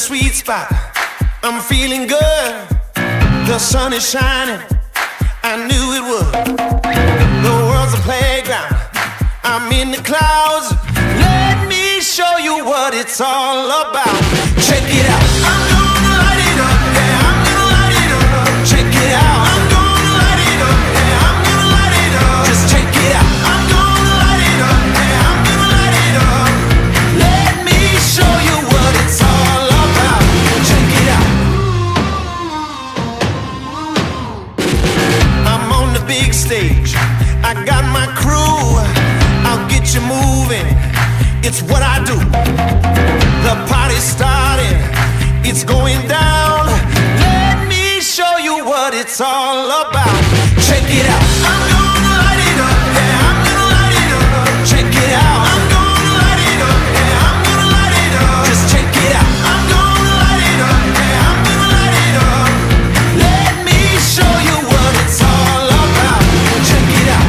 sweet spot. I'm feeling good. The sun is shining. I knew it would. The world's a playground. I'm in the clouds. Let me show you what it's all about. Check it out. I'm gonna light it up. Yeah, I'm gonna light it up. Check it out. I'm gonna light it up. Yeah, I'm gonna light it up. Just check it out. I'm gonna light it up. Yeah, I'm gonna light it up. Let me show you what it's all about. Check it out. I'm on the big stage. I got my crew. I'll get you moving. It's what I do. The party's started. It's going down. Let me show you what it's all about. Check it out. I'm gonna light it up. Yeah, I'm gonna light it up. Check it out. I'm gonna light it up. Yeah, I'm gonna light it up. Just check it out. I'm gonna light it up. Yeah, I'm gonna light it up. Let me show you what it's all about. Check it out.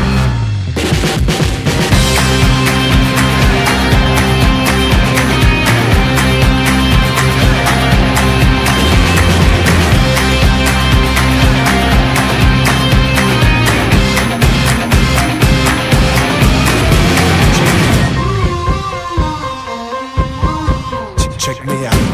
Check me out.